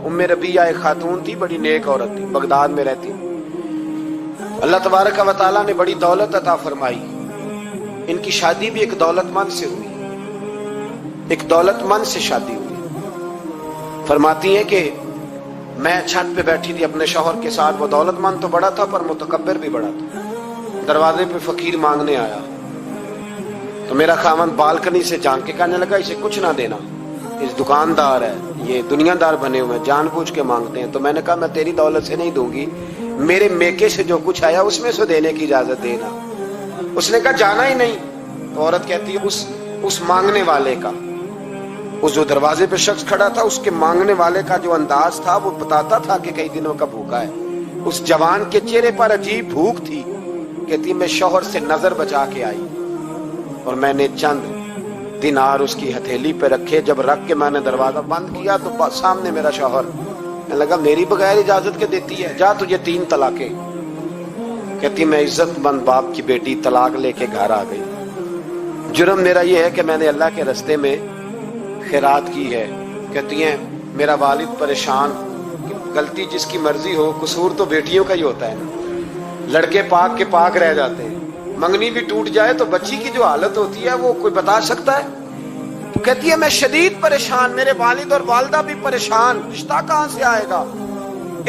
उम्म रबिया एक खातून थी, बड़ी नेक औरत थी, बगदाद में रहती। अल्लाह तबारक व तआला ने बड़ी दौलत अता फरमाई। इनकी शादी भी एक दौलतमंद से हुई, एक दौलतमंद से शादी हुई। फरमाती हैं कि मैं छत पे बैठी थी अपने शौहर के साथ। वो दौलतमंद तो बड़ा था पर मुतकब्बिर भी बड़ा था। दरवाजे पे फकीर मांगने आया तो मेरा खामन बालकनी से झांक के कहने लगा, इसे कुछ ना देना, इस दुकानदार है, ये दुनियादार बने हुए हैं, जानबूझ के मांगते हैं। तो मैंने कहा मैं तेरी दौलत से नहीं दूंगी, मेरे मेके से जो कुछ आया उसमें से देने की इजाजत देना। उसने कहा जाना ही नहीं। तो औरत कहती है उस मांगने वाले का, उस जो दरवाजे पे शख्स खड़ा था, उसके मांगने वाले का जो अंदाज था वो बताता था कि कई दिनों का भूखा है। उस जवान के चेहरे पर अजीब भूख थी। कहती मैं शौहर से नजर बचा के आई और मैंने चंद दिनार उसकी हथेली पे रखे। जब रख के मैंने दरवाजा बंद किया तो सामने मेरा शौहर। मैं लगा मेरी बगैर इजाजत के देती है, जा तुझे 3 तलाके। कहती मैं इज्जतमंद बाप की बेटी तलाक लेके घर आ गई। जुर्म मेरा ये है कि मैंने अल्लाह के रास्ते में खैरात की है। कहती हैं मेरा वालिद परेशान, गलती जिसकी मर्जी हो, कसूर तो बेटियों का ही होता है ना। लड़के पाक के पाक रह जाते हैं, मंगनी भी टूट जाए तो बच्ची की जो हालत होती है वो कोई बता सकता है। तो कहती है मैं शदीद परेशान, मेरे वालिद और वालदा भी परेशान, रिश्ता कहां से आएगा।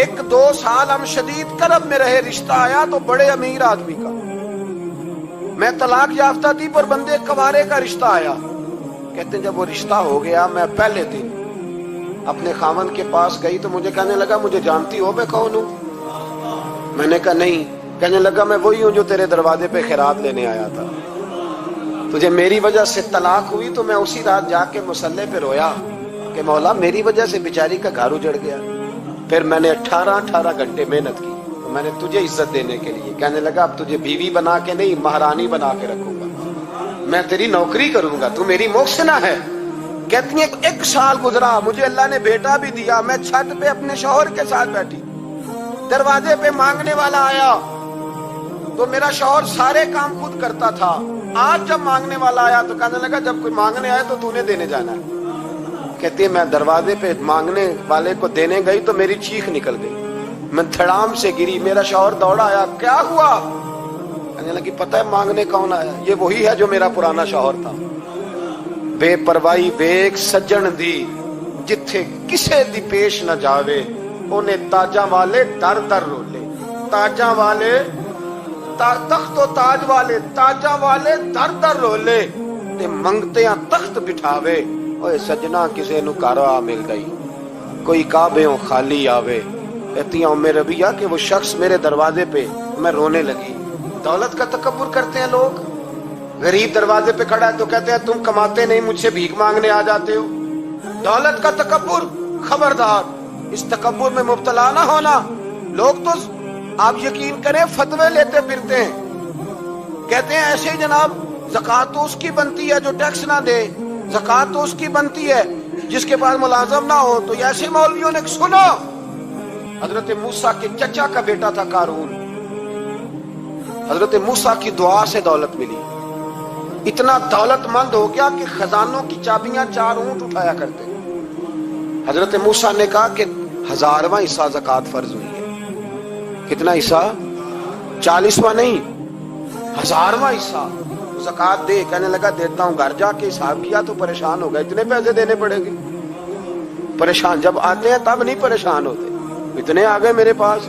1-2 साल हम शदीद करब में रहे, रिश्ता आया तो बड़े अमीर आदमी का। मैं तलाक याफ्ता थी पर बंदे कवारे का रिश्ता आया। कहते हैं जब वो रिश्ता हो गया, मैं पहले दिन अपने खामन के पास गई तो मुझे कहने लगा मुझे जानती हो मैं कौन हूं। मैंने कहा नहीं। कहने लगा मैं वही हूं जो तेरे दरवाजे पे खैरात लेने आया था। तुझे मेरी वजह से तलाक हुई तो मैं उसी रात जाके मुसल्ले पे रोया कि मौला मेरी वजह से बेचारी का घर उजड़ गया। फिर मैंने 18 घंटे मेहनत की तो मैंने तुझे इज्जत देने के लिए। कहने लगा अब तुझे बीवी बना के नहीं, महारानी बना के रखूंगा, मैं तेरी नौकरी करूंगा, तू मेरी मोहसिना है। कहती है 1 साल गुजरा, मुझे अल्लाह ने बेटा भी दिया। मैं छत पे अपने शौहर के साथ बैठी, दरवाजे पे मांगने वाला आया तो मेरा शौहर सारे काम खुद करता था। आज जब मांगने वाला आया तो कहने लगा जब कोई मांगने आए तो तूने देने जाना है। कहती है मैं दरवाजे पे मांगने वाले को देने गई तो मेरी चीख निकल गई, मैं धड़ाम से गिरी। मेरा शौहर दौड़ा आया, क्या हुआ। कहने लगी पता है मांगने कौन आया, ये वही है जो मेरा पुराना शौहर था। बेपरवाही वेख सज्जन दी, जिथे किसे दी पेश न जावे, उन्हें ताजा वाले दर दर रोले। ताजा वाले तख्तो ताज वाले, ताजा वाले दर दर रोले, ते मंगते तख्त बिठावे। ओए सजना किसे नु घर आ मिल गई, कोई काबेओं खाली आवे। कहती हूं मेरे रबिया कि वो शख्स मेरे दरवाजे पे, मैं रोने लगी। दौलत का तकब्बुर करते हैं लोग। गरीब दरवाजे पे खड़ा है तो कहते हैं तुम कमाते नहीं, मुझसे भीख मांगने आ जाते हो। दौलत का तकब्बुर, खबरदार इस तकब्बुर में मुब्तला ना होना। लोग तो आप यकीन करें फतवे लेते फिरते हैं, कहते हैं ऐसे ही जनाब ज़कात तो उसकी बनती है जो टैक्स ना दे, ज़कात तो उसकी बनती है जिसके पास मुलाजम ना हो। तो ऐसे मौलवियों ने सुनो, हजरत मूसा के चचा का बेटा था कारून, हजरत मूसा की दुआ से दौलत मिली। इतना दौलतमंद हो गया कि खजानों की चाबियां 4 ऊंट उठाया करते। हजरत मूसा ने कहा कि 1000वां हिस्सा ज़कात फर्ज हुई है। कितना हिस्सा? 40वां नहीं, 1000वां हिस्सा ज़कात दे। कहने लगा देता हूं। घर जाके हिसाब किया तो परेशान हो गए, इतने पैसे देने पड़ेंगे। परेशान जब आते हैं तब नहीं परेशान होते, इतने आ गए मेरे पास,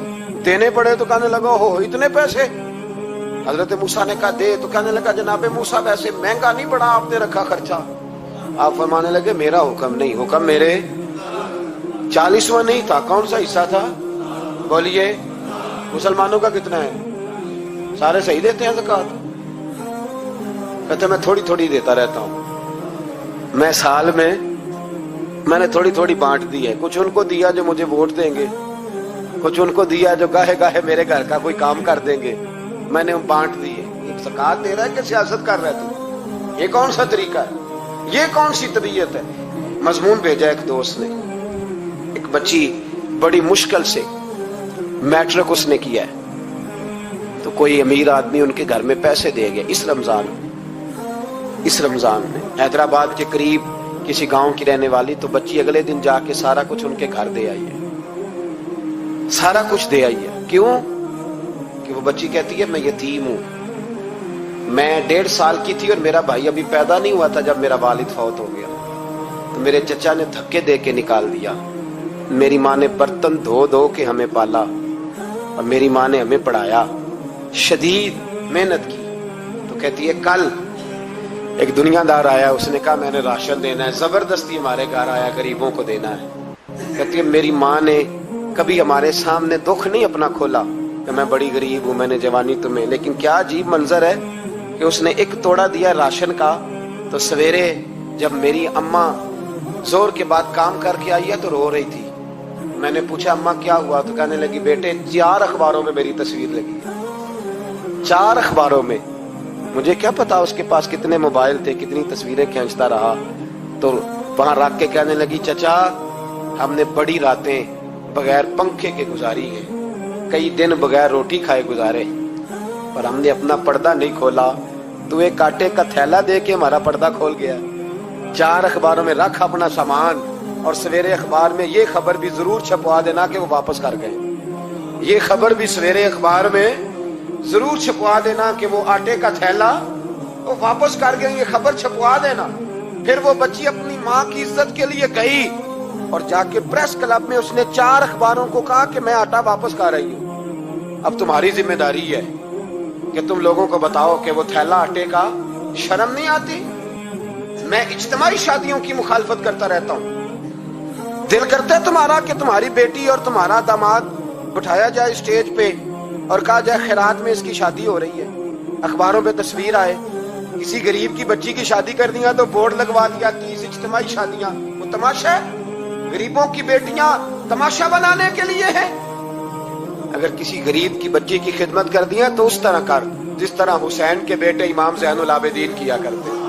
देने पड़े तो कहने लगा हो इतने पैसे। हजरत मूसा ने कहा दे, तो कहने लगा जनाबे मूसा वैसे महंगा नहीं पड़ा आपने रखा खर्चा। आप फरमाने लगे मेरा हुक्म नहीं, हुक्म मेरे 40वां नहीं था। कौन सा हिस्सा था बोलिए? मुसलमानों का कितना है? सारे सही देते हैं ज़कात? कहते मैं थोड़ी थोड़ी देता रहता हूं। मैं साल में मैंने थोड़ी थोड़ी बांट दी है। कुछ उनको दिया जो मुझे वोट देंगे, कुछ उनको दिया जो गाहे गाहे मेरे घर का कोई काम कर देंगे, मैंने बांट दी है। एक ज़कात दे रहा है कि सियासत कर रहा है तू? ये कौन सा तरीका है? ये कौन सी तबीयत है? मजमून भेजा एक दोस्त ने, एक बच्ची बड़ी मुश्किल से मैट्रिक उसने किया है, तो कोई अमीर आदमी उनके घर में पैसे दे गया इस रमजान में। हैदराबाद के करीब किसी गांव की रहने वाली, तो बच्ची अगले दिन जाके सारा कुछ उनके घर दे आई है, सारा कुछ दे आई है। क्यों? कि वो बच्ची कहती है मैं यतीम हूं, मैं 1.5 साल की थी और मेरा भाई अभी पैदा नहीं हुआ था जब मेरा वालिद फौत हो गया, तो मेरे चचा ने धक्के दे के निकाल दिया। मेरी माँ ने बर्तन धो धो के हमें पाला और मेरी माँ ने हमें पढ़ाया, शदीद मेहनत की। तो कहती है कल एक दुनियादार आया, उसने कहा मैंने राशन देना है, जबरदस्ती हमारे घर आया, गरीबों को देना है। कहती है मेरी माँ ने कभी हमारे सामने दुख नहीं अपना खोला कि मैं बड़ी गरीब हूं, मैंने जवानी तुम्हें, लेकिन क्या अजीब मंजर है कि उसने एक तोड़ा दिया राशन का, तो सवेरे जब मेरी अम्मा जोर के बाद काम करके आई है तो रो रही थी। मैंने पूछा अम्मा क्या हुआ? तो कहने लगी बेटे 4 अखबारों में मेरी तस्वीर लगी है, 4 अखबारों में। मुझे क्या पता उसके पास कितने मोबाइल थे, कितनी तस्वीरें खींचता रहा। तो वहां रख के कहने लगी चचा हमने बड़ी रातें बगैर पंखे के गुजारी है, कई दिन बगैर रोटी खाए गुजारे, पर हमने अपना पर्दा नहीं खोला। तू एक कांटे का थैला दे के हमारा पर्दा खोल गया। 4 अखबारों में रख अपना सामान, और सवेरे अखबार में ये खबर भी जरूर छपवा देना कि वो वापस कर गए। ये खबर भी सवेरे अखबार में जरूर छपवा देना कि वो आटे का थैला वो वापस कर गए, ये खबर छपवा देना। फिर वो बच्ची अपनी माँ की इज्जत के लिए गई और जाके प्रेस क्लब में उसने 4 अखबारों को कहा कि मैं आटा वापस कर रही हूँ। अब तुम्हारी जिम्मेदारी है कि तुम लोगों को बताओ कि वो थैला आटे का, शर्म नहीं आती? मैं इज्तिमाई शादियों की मुखालफत करता रहता हूँ। दिल करता है तुम्हारा कि तुम्हारी बेटी और तुम्हारा दामाद बिठाया जाए स्टेज पे और कहा जाए खैरात में इसकी शादी हो रही है, अखबारों पे तस्वीर आए, किसी गरीब की बच्ची की शादी कर दिया तो बोर्ड लगवा दिया 30 इज्तिमाई शादियां। वो तमाशा है? गरीबों की बेटियां तमाशा बनाने के लिए है? अगर किसी गरीब की बच्ची की खिदमत कर दिया तो उस तरह कर जिस तरह हुसैन के बेटे इमाम ज़ैनुल आबिदीन किया करते।